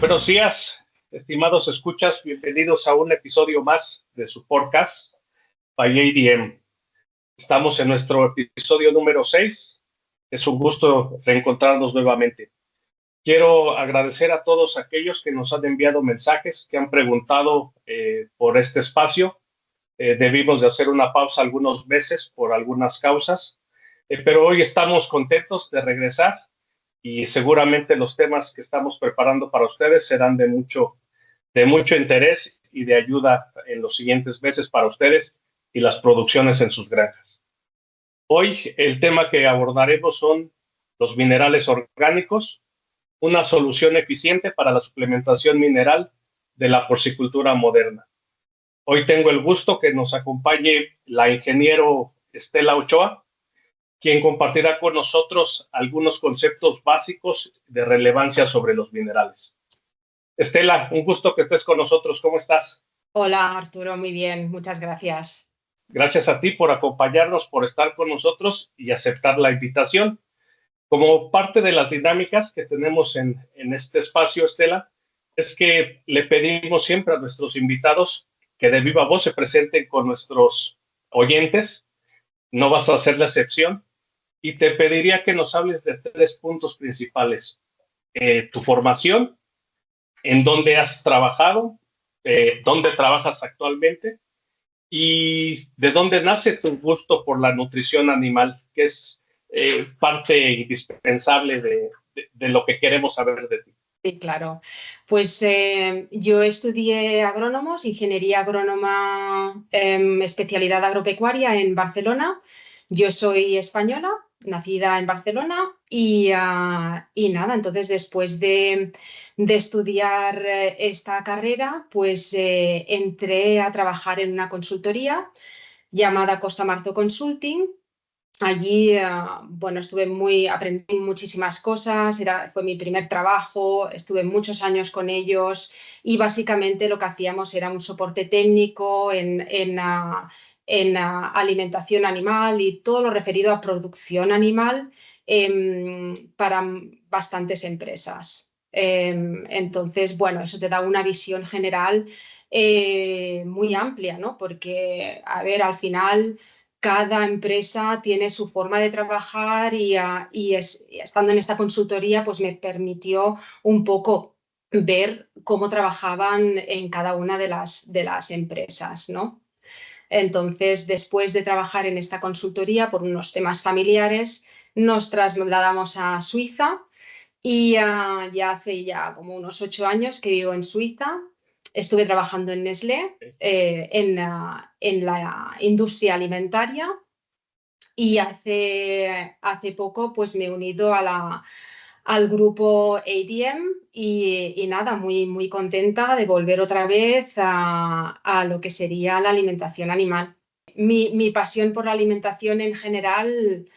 Buenos días, estimados escuchas, bienvenidos a un episodio más de su podcast by ADM. Estamos en nuestro episodio número 6. Es un gusto reencontrarnos nuevamente. Quiero agradecer a todos aquellos que nos han enviado mensajes, que han preguntado por este espacio. Debimos de hacer una pausa algunos meses por algunas causas, pero hoy estamos contentos de regresar y seguramente los temas que estamos preparando para ustedes serán de mucho interés y de ayuda en los siguientes meses para ustedes y las producciones en sus granjas. Hoy el tema que abordaremos son los minerales orgánicos, una solución eficiente para la suplementación mineral de la porcicultura moderna. Hoy tengo el gusto que nos acompañe la ingeniero Estela Ochoa, quien compartirá con nosotros algunos conceptos básicos de relevancia sobre los minerales. Estela, un gusto que estés con nosotros. ¿Cómo estás? Hola Arturo, muy bien, muchas gracias. Gracias a ti por acompañarnos, por estar con nosotros y aceptar la invitación. Como parte de las dinámicas que tenemos en este espacio, Estela, es que le pedimos siempre a nuestros invitados que de viva voz se presenten con nuestros oyentes. No vas a hacer la excepción. Y te pediría que nos hables de 3 puntos principales. Tu formación, en dónde has trabajado, dónde trabajas actualmente y de dónde nace tu gusto por la nutrición animal, que es parte indispensable de lo que queremos saber de ti. Sí, claro. Pues yo estudié agrónomos, ingeniería agrónoma, especialidad agropecuaria en Barcelona. Yo soy española, nacida en Barcelona y nada, entonces después de estudiar esta carrera, pues entré a trabajar en una consultoría llamada Costa Marzo Consulting. Allí, bueno, aprendí muchísimas cosas, fue mi primer trabajo, estuve muchos años con ellos y básicamente lo que hacíamos era un soporte técnico en alimentación animal y todo lo referido a producción animal para bastantes empresas. Entonces, bueno, eso te da una visión general muy amplia, ¿no? Porque, a ver, al final cada empresa tiene su forma de trabajar y estando en esta consultoría pues me permitió un poco ver cómo trabajaban en cada una de las empresas, ¿no? Entonces, después de trabajar en esta consultoría por unos temas familiares, nos trasladamos a Suiza y ya hace ya como unos 8 años que vivo en Suiza. Estuve trabajando en Nestlé, en la industria alimentaria y hace poco pues me he unido al grupo ADM y nada, muy, muy contenta de volver otra vez a lo que sería la alimentación animal. Mi pasión por la alimentación en general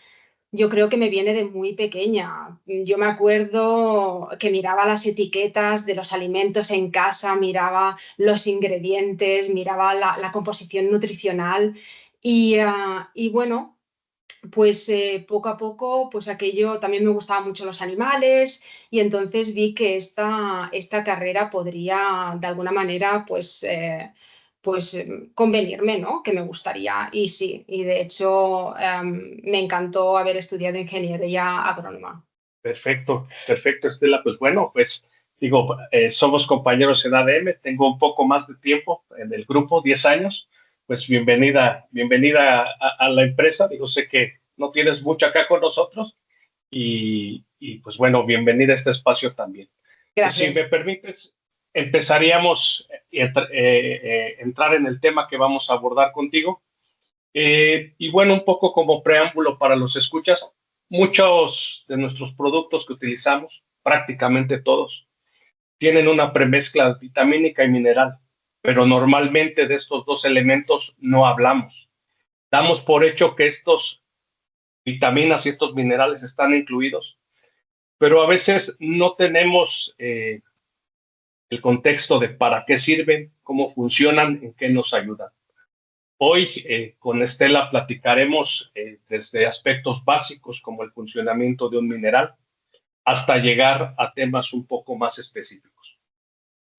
yo creo que me viene de muy pequeña. Yo me acuerdo que miraba las etiquetas de los alimentos en casa, miraba los ingredientes, miraba la composición nutricional y bueno, pues poco a poco, pues aquello también me gustaban mucho los animales y entonces vi que esta carrera podría de alguna manera convenirme, ¿no? Que me gustaría y sí, y de hecho me encantó haber estudiado ingeniería agrónoma. Perfecto, perfecto, Estela. Pues bueno, pues digo, somos compañeros en ADM, tengo un poco más de tiempo en el grupo, 10 años. Pues bienvenida a la empresa. Digo, sé que no tienes mucho acá con nosotros y pues bueno, bienvenida a este espacio también. Pues si me Gracias. permites, empezaríamos entrar en el tema que vamos a abordar contigo. Y bueno, un poco como preámbulo para los escuchas, muchos de nuestros productos que utilizamos, prácticamente todos, tienen una premezcla vitamínica y mineral, pero normalmente de estos dos elementos no hablamos. Damos por hecho que estos vitaminas y estos minerales están incluidos, pero a veces no tenemos el contexto de para qué sirven, cómo funcionan, en qué nos ayudan. Hoy con Estela platicaremos desde aspectos básicos como el funcionamiento de un mineral hasta llegar a temas un poco más específicos.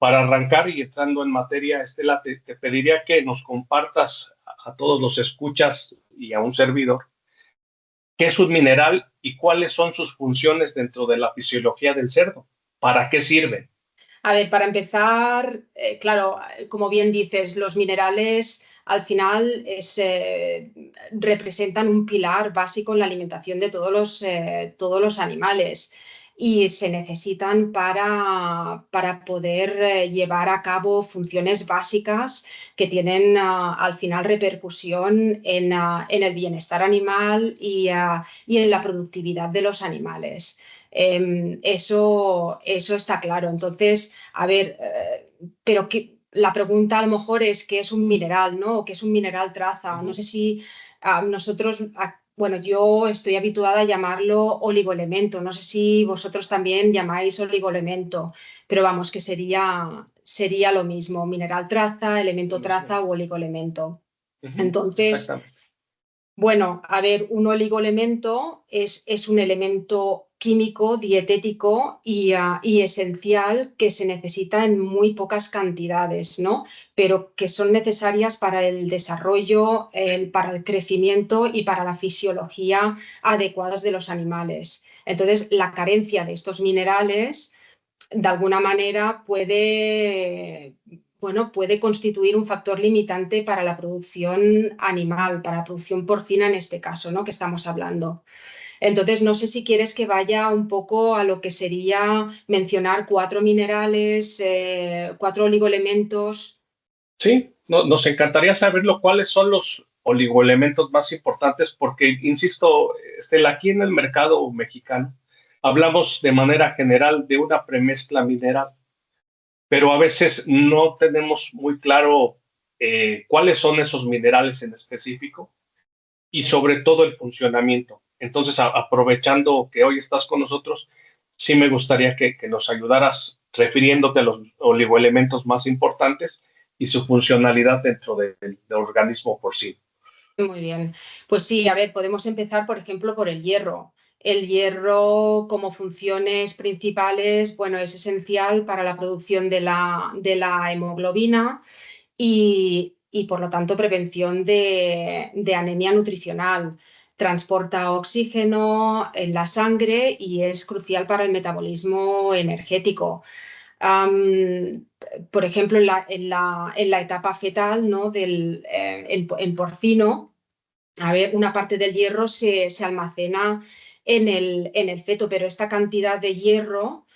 Para arrancar y entrando en materia, Estela, te pediría que nos compartas a todos los escuchas y a un servidor qué es un mineral y cuáles son sus funciones dentro de la fisiología del cerdo. ¿Para qué sirven? A ver, para empezar, claro, como bien dices, los minerales al final representan un pilar básico en la alimentación de todos los animales y se necesitan para poder llevar a cabo funciones básicas que tienen al final repercusión en el bienestar animal y en la productividad de los animales. Eso está claro. Entonces, a ver, pero la pregunta a lo mejor es qué es un mineral, ¿no? O qué es un mineral traza. No sé si nosotros, bueno, yo estoy habituada a llamarlo oligoelemento. No sé si vosotros también llamáis oligoelemento, pero vamos, que sería lo mismo, mineral traza, elemento traza o oligoelemento. Entonces, Exactamente. bueno, a ver, un oligoelemento es un elemento químico, dietético y esencial que se necesita en muy pocas cantidades, ¿no? Pero que son necesarias para el desarrollo, para el crecimiento y para la fisiología adecuadas de los animales. Entonces, la carencia de estos minerales de alguna manera puede constituir un factor limitante para la producción animal, para la producción porcina en este caso, ¿no? Que estamos hablando. Entonces, no sé si quieres que vaya un poco a lo que sería mencionar 4 minerales, 4 oligoelementos. Sí, nos encantaría saberlo cuáles son los oligoelementos más importantes, porque, insisto, Estela, aquí en el mercado mexicano hablamos de manera general de una premezcla mineral, pero a veces no tenemos muy claro cuáles son esos minerales en específico y sobre todo el funcionamiento. Entonces, aprovechando que hoy estás con nosotros, sí me gustaría que nos ayudaras refiriéndote a los oligoelementos más importantes y su funcionalidad dentro del organismo por sí. Muy bien. Pues sí, a ver, podemos empezar, por ejemplo, por el hierro. El hierro como funciones principales, bueno, es esencial para la producción de la hemoglobina y, por lo tanto, prevención de anemia nutricional. Transporta oxígeno en la sangre y es crucial para el metabolismo energético. Um, por ejemplo, en la etapa fetal, ¿no? En porcino, a ver, una parte del hierro se almacena en el feto, pero esta cantidad de hierro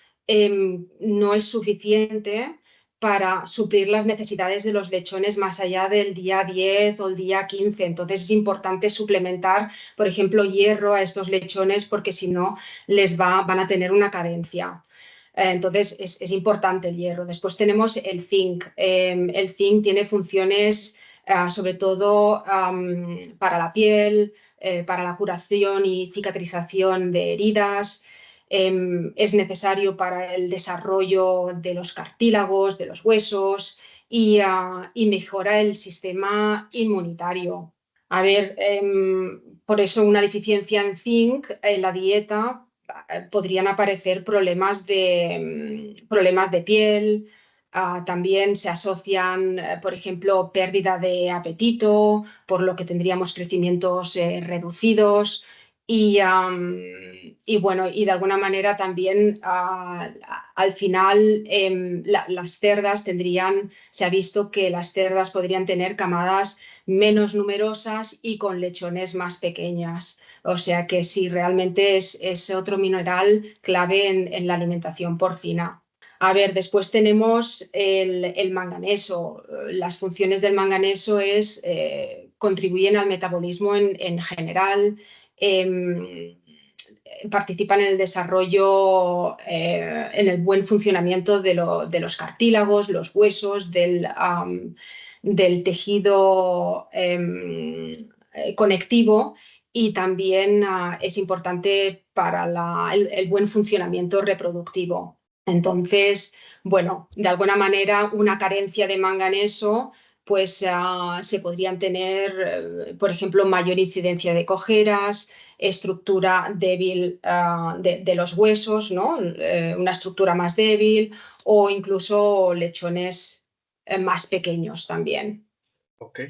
no es suficiente para suplir las necesidades de los lechones más allá del día 10 o el día 15. Entonces es importante suplementar, por ejemplo, hierro a estos lechones porque si no van a tener una carencia. Entonces es importante el hierro. Después tenemos el zinc. El zinc tiene funciones sobre todo para la piel, para la curación y cicatrización de heridas. Es necesario para el desarrollo de los cartílagos, de los huesos y mejora el sistema inmunitario. A ver, por eso una deficiencia en zinc en la dieta podrían aparecer problemas de piel. También se asocian, por ejemplo, pérdida de apetito, por lo que tendríamos crecimientos reducidos y bueno, y de alguna manera también al final las cerdas se ha visto que las cerdas podrían tener camadas menos numerosas y con lechones más pequeñas. O sea que sí, realmente es otro mineral clave en la alimentación porcina. A ver, después tenemos el manganeso. Las funciones del manganeso contribuyen al metabolismo en general, participan en el desarrollo, en el buen funcionamiento de los cartílagos, los huesos, del tejido conectivo y también es importante para el buen funcionamiento reproductivo. Entonces, bueno, de alguna manera una carencia de manganeso pues se podrían tener, por ejemplo, mayor incidencia de cojeras, estructura débil de los huesos, ¿no? Una estructura más débil o incluso lechones más pequeños también. Ok.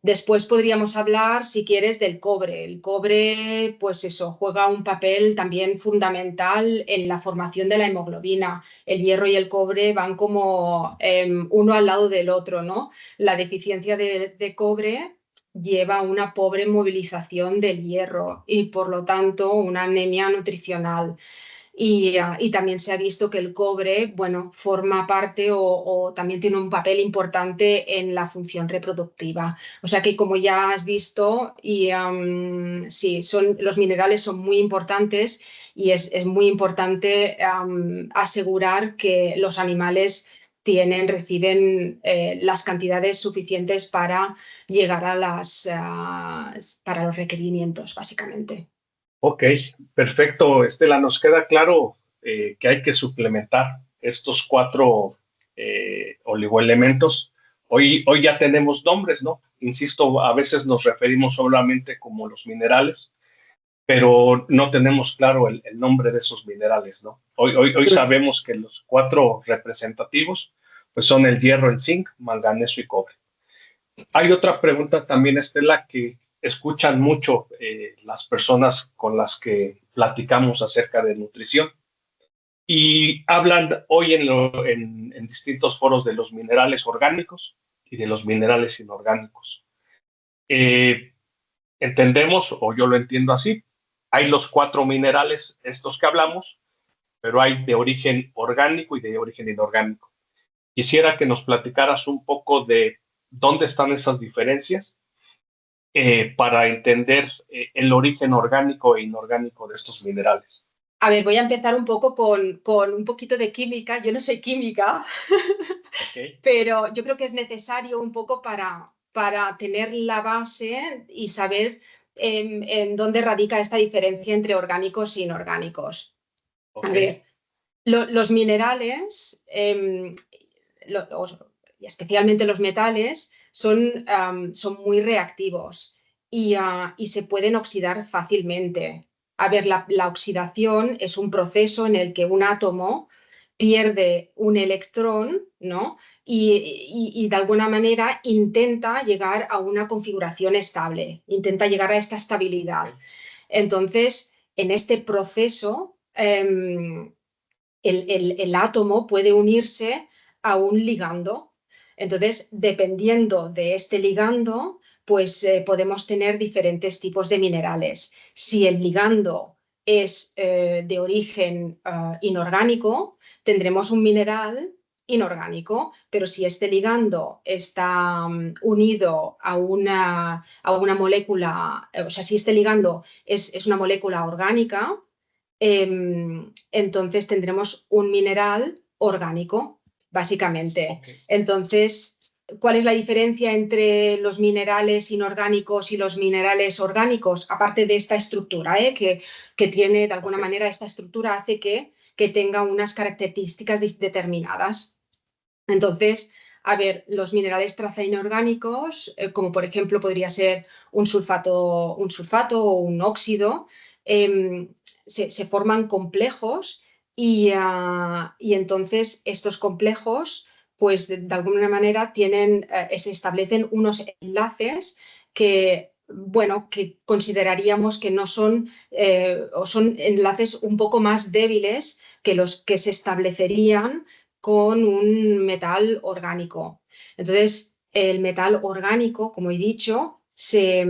Después podríamos hablar, si quieres, del cobre. El cobre, pues eso, juega un papel también fundamental en la formación de la hemoglobina. El hierro y el cobre van como uno al lado del otro, ¿no? La deficiencia de cobre lleva a una pobre movilización del hierro y, por lo tanto, una anemia nutricional. Y también se ha visto que el cobre, bueno, forma parte o también tiene un papel importante en la función reproductiva. O sea que, como ya has visto, sí, los minerales son muy importantes y es muy importante asegurar que los animales reciben las cantidades suficientes para llegar para los requerimientos, básicamente. Ok, perfecto, Estela. Nos queda claro que hay que suplementar estos cuatro oligoelementos. Hoy ya tenemos nombres, ¿no? Insisto, a veces nos referimos solamente como los minerales, pero no tenemos claro el nombre de esos minerales, ¿no? Hoy sabemos que los cuatro representativos pues son el hierro, el zinc, manganeso y cobre. Hay otra pregunta también, Estela, que escuchan mucho las personas con las que platicamos acerca de nutrición y hablan hoy en distintos foros de los minerales orgánicos y de los minerales inorgánicos. Eh, Entendemos, o yo lo entiendo así, hay los cuatro minerales, estos que hablamos, pero hay de origen orgánico y de origen inorgánico. Quisiera que nos platicaras un poco de dónde están esas diferencias para entender el origen orgánico e inorgánico de estos minerales. A ver, voy a empezar un poco con un poquito de química. Yo no soy química, Ok, pero yo creo que es necesario un poco para tener la base y saber en dónde radica esta diferencia entre orgánicos e inorgánicos. A ok, ver, los minerales, y especialmente los metales, son muy reactivos y se pueden oxidar fácilmente. A ver, la oxidación es un proceso en el que un átomo pierde un electrón, ¿no? Y de alguna manera intenta llegar a una configuración estable, intenta llegar a esta estabilidad. ok, Entonces, en este proceso, el átomo puede unirse a un ligando. Entonces, dependiendo de este ligando, pues podemos tener diferentes tipos de minerales. Si el ligando es de origen inorgánico, tendremos un mineral inorgánico, pero si este ligando está unido a una molécula, o sea, si este ligando es una molécula orgánica, entonces tendremos un mineral orgánico, básicamente. ok. Entonces, ¿cuál es la diferencia entre los minerales inorgánicos y los minerales orgánicos? Aparte de esta estructura, que tiene, de alguna Ok. manera, esta estructura hace que tenga unas características determinadas. Entonces, a ver, los minerales traza inorgánicos, como por ejemplo podría ser un sulfato o un óxido, em, se forman complejos y entonces estos complejos, pues de alguna manera se establecen unos enlaces que, bueno, que consideraríamos que no son, o son enlaces un poco más débiles que los que se establecerían con un metal orgánico. Entonces, el metal orgánico, como he dicho, se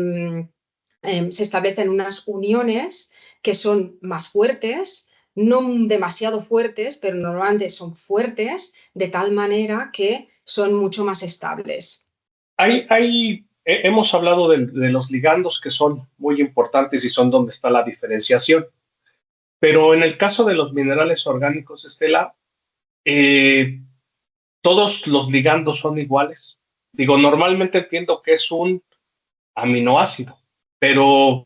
establecen unas uniones que son más fuertes, no demasiado fuertes, pero normalmente son fuertes, de tal manera que son mucho más estables. Hemos hablado de los ligandos que son muy importantes y son donde está la diferenciación, pero en el caso de los minerales orgánicos, Estela, eh, todos los ligandos son iguales. Digo, normalmente entiendo que es un aminoácido, pero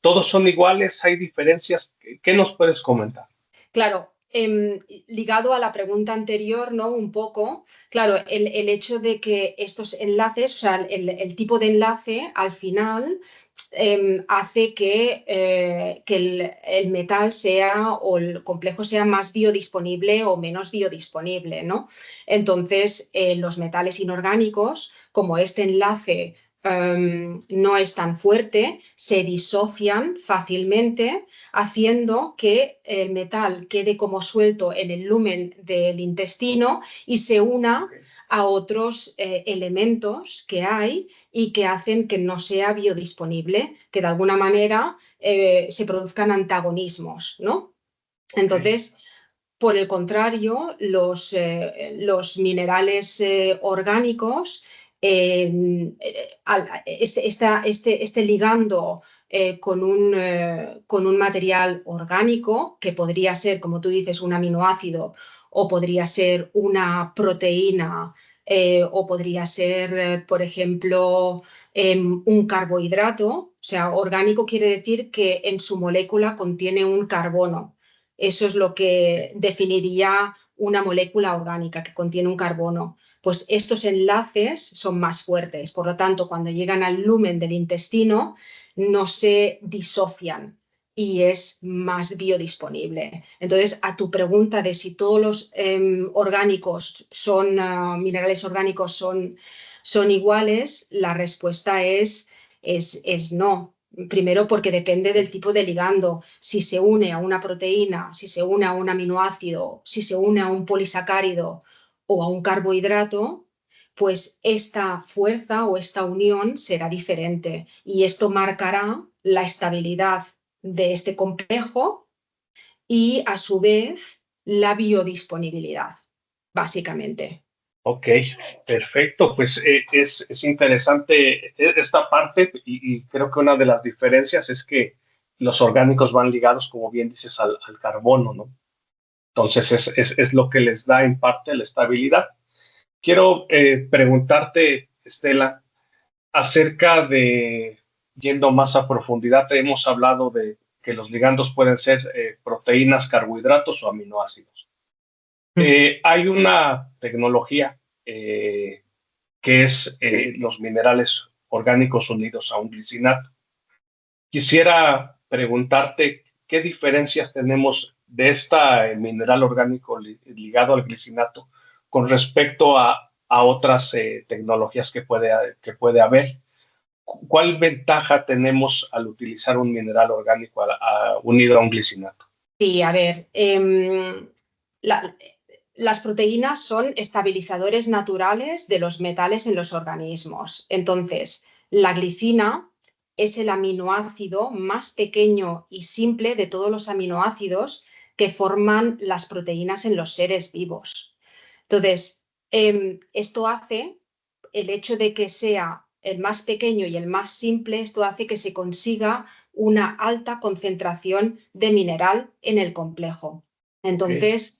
todos son iguales, hay diferencias. ¿Qué nos puedes comentar? Claro, ligado a la pregunta anterior, ¿no? Un poco, claro, el hecho de que estos enlaces, o sea, el tipo de enlace al final hace que el metal sea o el complejo sea más biodisponible o menos biodisponible, ¿no? Entonces, los metales inorgánicos, como este enlace no es tan fuerte, se disocian fácilmente, haciendo que el metal quede como suelto en el lumen del intestino y se una a otros elementos que hay y que hacen que no sea biodisponible, que de alguna manera se produzcan antagonismos, ¿no? Entonces, por el contrario, los minerales orgánicos, este ligando con un material orgánico, que podría ser, como tú dices, un aminoácido, o podría ser una proteína, o podría ser, por ejemplo, un carbohidrato. O sea, orgánico quiere decir que en su molécula contiene un carbono. Eso es lo que definiría una molécula orgánica que contiene un carbono. Pues estos enlaces son más fuertes, por lo tanto, cuando llegan al lumen del intestino no se disocian y es más biodisponible. Entonces, a tu pregunta de si todos los orgánicos son, minerales orgánicos son iguales, la respuesta es no. Primero, porque depende del tipo de ligando. Si se une a una proteína, si se une a un aminoácido, si se une a un polisacárido o a un carbohidrato, pues esta fuerza o esta unión será diferente y esto marcará la estabilidad de este complejo y, a su vez, la biodisponibilidad, básicamente. Ok, perfecto. Pues es interesante esta parte y creo que una de las diferencias es que los orgánicos van ligados, como bien dices, al carbono, ¿no? Entonces es lo que les da en parte la estabilidad. Quiero preguntarte, Estela, acerca de, yendo más a profundidad, hemos hablado de que los ligandos pueden ser proteínas, carbohidratos o aminoácidos. Hay una tecnología que es los minerales orgánicos unidos a un glicinato. Quisiera preguntarte qué diferencias tenemos de este mineral orgánico ligado al glicinato con respecto a otras tecnologías que puede haber. ¿Cuál ventaja tenemos al utilizar un mineral orgánico unido a un glicinato? Sí, a ver, las proteínas son estabilizadores naturales de los metales en los organismos. Entonces, la glicina es el aminoácido más pequeño y simple de todos los aminoácidos que forman las proteínas en los seres vivos. Entonces, esto hace, el hecho de que sea el más pequeño y el más simple, esto hace que se consiga una alta concentración de mineral en el complejo. Entonces,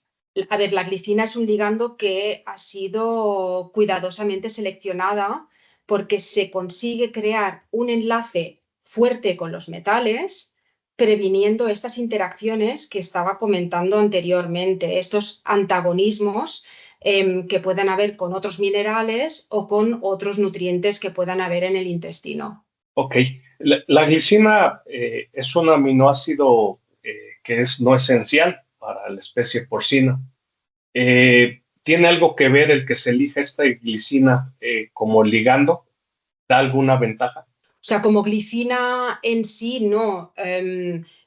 a ver, la glicina es un ligando que ha sido cuidadosamente seleccionada porque se consigue crear un enlace fuerte con los metales, previniendo estas interacciones que estaba comentando anteriormente, estos antagonismos que puedan haber con otros minerales o con otros nutrientes que puedan haber en el intestino. Ok, la glicina es un aminoácido que es no esencial para la especie porcina. ¿Tiene algo que ver el que se elija esta glicina como ligando? ¿Da alguna ventaja? O sea, como glicina en sí, no.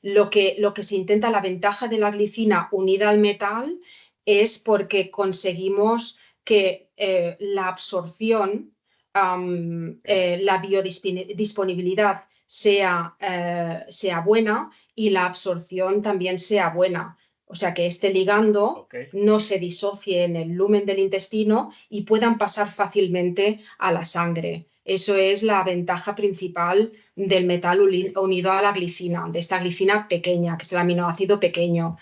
Lo que se intenta, la ventaja de la glicina unida al metal es porque conseguimos que la absorción, la biodisponibilidad sea buena y la absorción también sea buena. O sea, que este ligando no se disocie en el lumen del intestino y puedan pasar fácilmente a la sangre. Eso es la ventaja principal del metal unido a la glicina, de esta glicina pequeña, que es el aminoácido pequeño,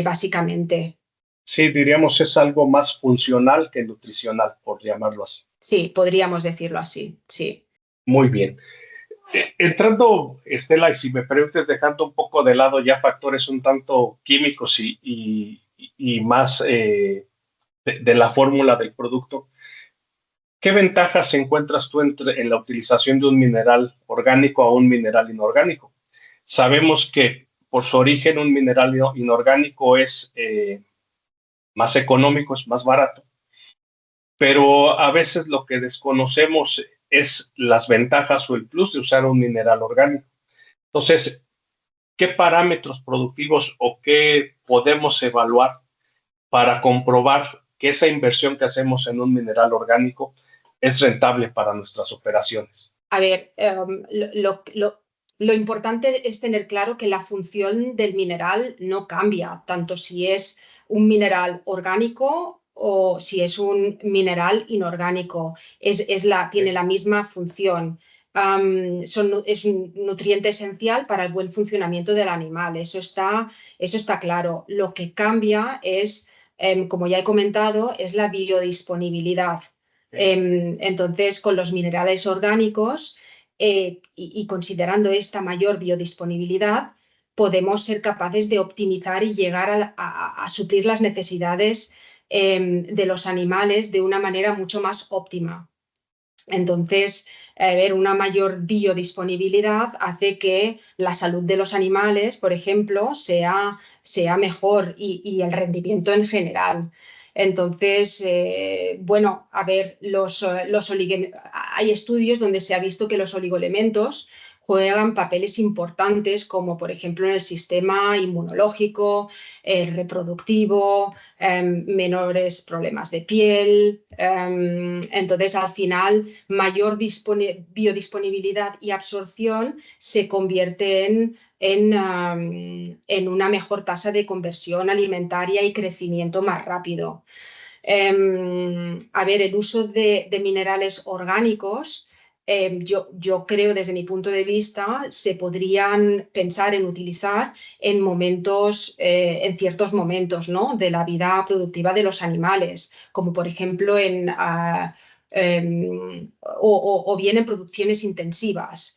básicamente. Sí, diríamos es algo más funcional que nutricional, por llamarlo así. Sí, podríamos decirlo así, sí. Muy bien. Entrando, Estela, y si me permites, dejando un poco de lado ya factores un tanto químicos y más de la fórmula del producto, ¿qué ventajas encuentras tú en la utilización de un mineral orgánico a un mineral inorgánico? Sabemos que por su origen un mineral inorgánico es más económico, es más barato, pero a veces lo que desconocemos es las ventajas o el plus de usar un mineral orgánico. Entonces, ¿qué parámetros productivos o qué podemos evaluar para comprobar que esa inversión que hacemos en un mineral orgánico es rentable para nuestras operaciones? A ver, lo importante es tener claro que la función del mineral no cambia, tanto si es un mineral orgánico o si es un mineral inorgánico. Tiene la misma función. Es un nutriente esencial para el buen funcionamiento del animal, eso está claro. Lo que cambia es, como ya he comentado, es la biodisponibilidad. Entonces, con los minerales orgánicos y considerando esta mayor biodisponibilidad, podemos ser capaces de optimizar y llegar a suplir las necesidades de los animales de una manera mucho más óptima. Entonces, una mayor biodisponibilidad hace que la salud de los animales, por ejemplo, sea mejor y el rendimiento en general. Entonces, hay estudios donde se ha visto que los oligoelementos juegan papeles importantes, como por ejemplo en el sistema inmunológico, el reproductivo, menores problemas de piel. Entonces, al final, mayor biodisponibilidad y absorción se convierte en una mejor tasa de conversión alimentaria y crecimiento más rápido. El uso de minerales orgánicos, yo creo, desde mi punto de vista, se podrían pensar en utilizar en ciertos momentos, ¿no?, de la vida productiva de los animales, como por ejemplo o bien en producciones intensivas.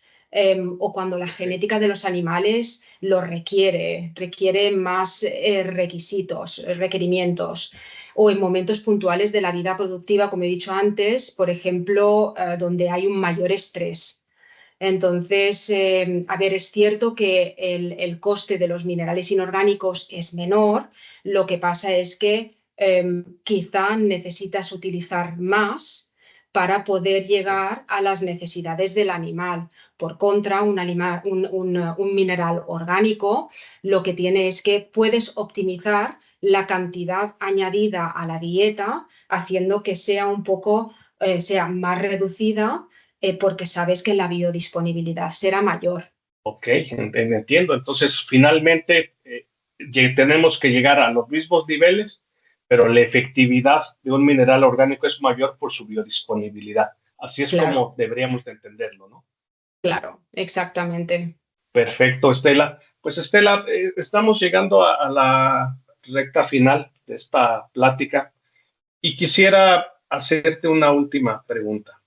O cuando la genética de los animales lo requiere más requerimientos, o en momentos puntuales de la vida productiva, como he dicho antes, por ejemplo, donde hay un mayor estrés. Entonces, es cierto que el coste de los minerales inorgánicos es menor, lo que pasa es que quizá necesitas utilizar más para poder llegar a las necesidades del animal. Por contra, un mineral orgánico lo que tiene es que puedes optimizar la cantidad añadida a la dieta, haciendo que sea más reducida, porque sabes que la biodisponibilidad será mayor. Ok, entiendo. Entonces, finalmente, tenemos que llegar a los mismos niveles, pero la efectividad de un mineral orgánico es mayor por su biodisponibilidad. Así es Claro, como deberíamos de entenderlo, ¿no? claro, exactamente. Perfecto, Estela. Pues, Estela, estamos llegando a la recta final de esta plática y quisiera hacerte una última pregunta.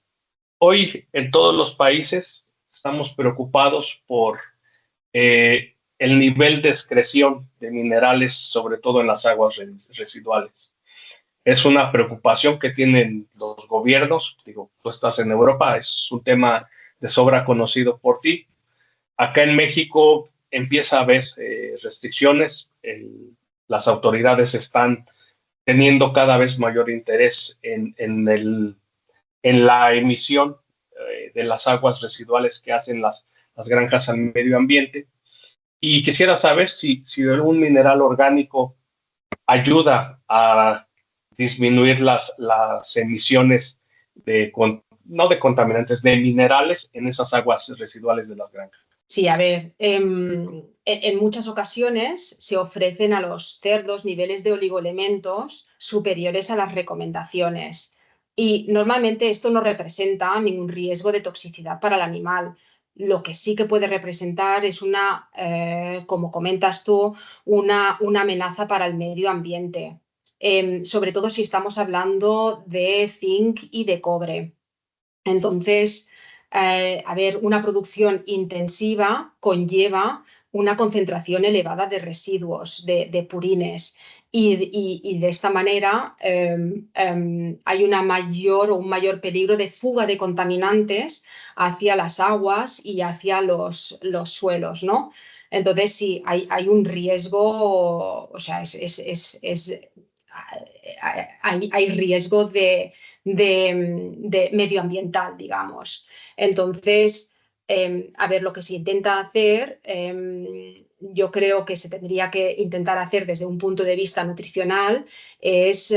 Hoy, en todos los países, estamos preocupados por el nivel de excreción de minerales, sobre todo en las aguas residuales. Es una preocupación que tienen los gobiernos. Digo, tú estás en Europa, es un tema de sobra conocido por ti. Acá en México empieza a haber restricciones. Las autoridades están teniendo cada vez mayor interés en la emisión de las aguas residuales que hacen las granjas al medio ambiente. Y quisiera saber si un mineral orgánico ayuda a disminuir las emisiones no de contaminantes, de minerales en esas aguas residuales de las granjas. Sí, en muchas ocasiones se ofrecen a los cerdos niveles de oligoelementos superiores a las recomendaciones, y normalmente esto no representa ningún riesgo de toxicidad para el animal. Lo que sí que puede representar es como comentas tú, una amenaza para el medio ambiente, sobre todo si estamos hablando de zinc y de cobre. Entonces, una producción intensiva conlleva una concentración elevada de residuos, de purines, y de esta manera hay un mayor peligro de fuga de contaminantes hacia las aguas y hacia los suelos, ¿no? Entonces, sí, hay un riesgo, o sea, hay riesgo de medioambiental, digamos. Entonces, a ver, lo que se intenta hacer, yo creo que se tendría que intentar hacer desde un punto de vista nutricional, es,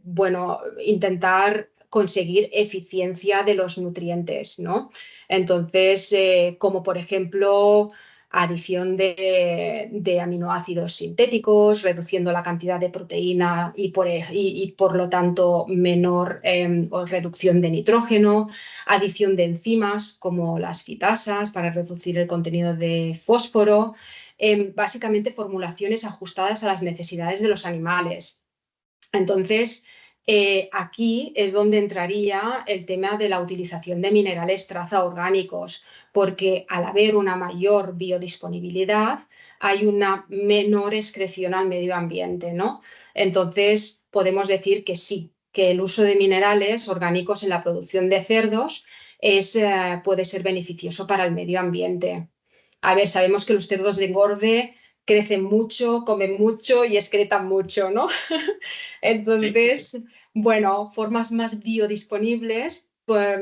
bueno, intentar conseguir eficiencia de los nutrientes, ¿no? Entonces, como por ejemplo, adición de aminoácidos sintéticos, reduciendo la cantidad de proteína y por lo tanto menor o reducción de nitrógeno, adición de enzimas como las fitasas para reducir el contenido de fósforo, básicamente formulaciones ajustadas a las necesidades de los animales. Entonces, aquí es donde entraría el tema de la utilización de minerales traza orgánicos, porque al haber una mayor biodisponibilidad, hay una menor excreción al medio ambiente, ¿no? Entonces, podemos decir que sí, que el uso de minerales orgánicos en la producción de cerdos puede ser beneficioso para el medio ambiente. A ver, sabemos que los cerdos de engorde crecen mucho, comen mucho y excretan mucho, ¿no? Entonces, bueno, formas más biodisponibles, pues,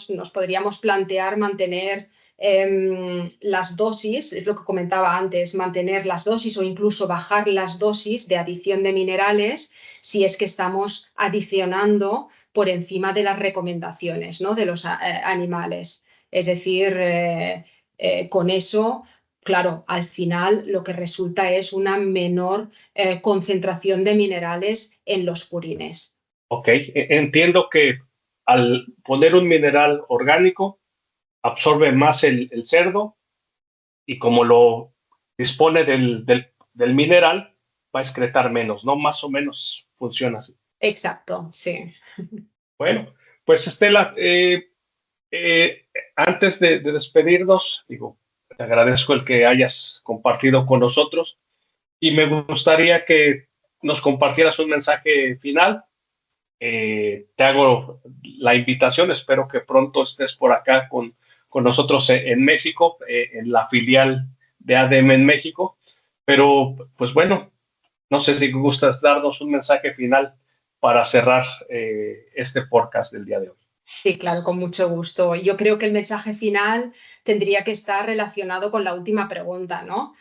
nos podríamos plantear mantener las dosis, es lo que comentaba antes, mantener las dosis o incluso bajar las dosis de adición de minerales si es que estamos adicionando por encima de las recomendaciones, ¿no?, de los animales. Es decir, con eso, claro, al final lo que resulta es una menor concentración de minerales en los purines. Ok, entiendo que al poner un mineral orgánico absorbe más el cerdo y como lo dispone del mineral va a excretar menos, ¿no? Más o menos funciona así. Exacto, sí. Bueno, pues Estela, antes de despedirnos, digo, te agradezco el que hayas compartido con nosotros y me gustaría que nos compartieras un mensaje final. Te hago la invitación, espero que pronto estés por acá con nosotros en México, en la filial de ADM en México, pero pues bueno, no sé si gustas darnos un mensaje final para cerrar este podcast del día de hoy. Sí, claro, con mucho gusto. Yo creo que el mensaje final tendría que estar relacionado con la última pregunta, ¿no?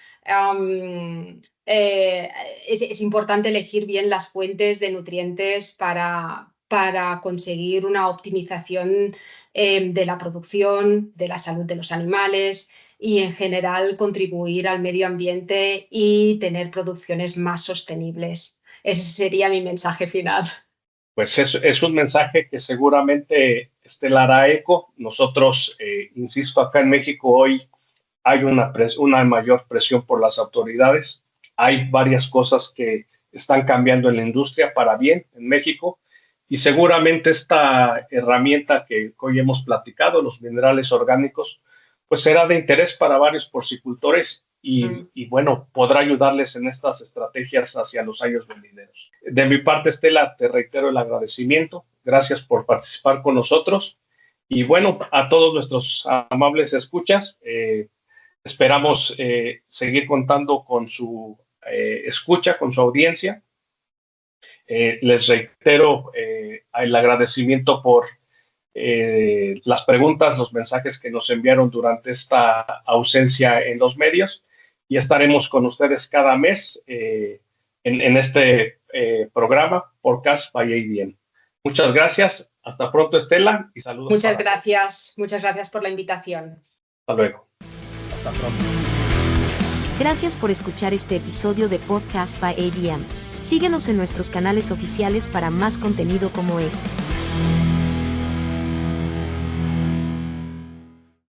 Es importante elegir bien las fuentes de nutrientes para conseguir una optimización de la producción, de la salud de los animales y en general contribuir al medio ambiente y tener producciones más sostenibles. Ese sería mi mensaje final. Pues es un mensaje que seguramente Estela hará eco. Nosotros, insisto, acá en México hoy hay una mayor presión por las autoridades. Hay varias cosas que están cambiando en la industria para bien en México y seguramente esta herramienta que hoy hemos platicado, los minerales orgánicos, pues será de interés para varios porcicultores y bueno, podrá ayudarles en estas estrategias hacia los años venideros. De mi parte, Estela, te reitero el agradecimiento. Gracias por participar con nosotros. Y bueno, a todos nuestros amables escuchas, esperamos seguir contando con su escucha, con su audiencia. Les reitero el agradecimiento por las preguntas, los mensajes que nos enviaron durante esta ausencia en los medios y estaremos con ustedes cada mes en este programa Podcast by ADM. Muchas gracias. Hasta pronto, Estela, y saludos. Muchas gracias por la invitación. Hasta luego. Hasta pronto. Gracias por escuchar este episodio de Podcast by ADM. Síguenos en nuestros canales oficiales para más contenido como este.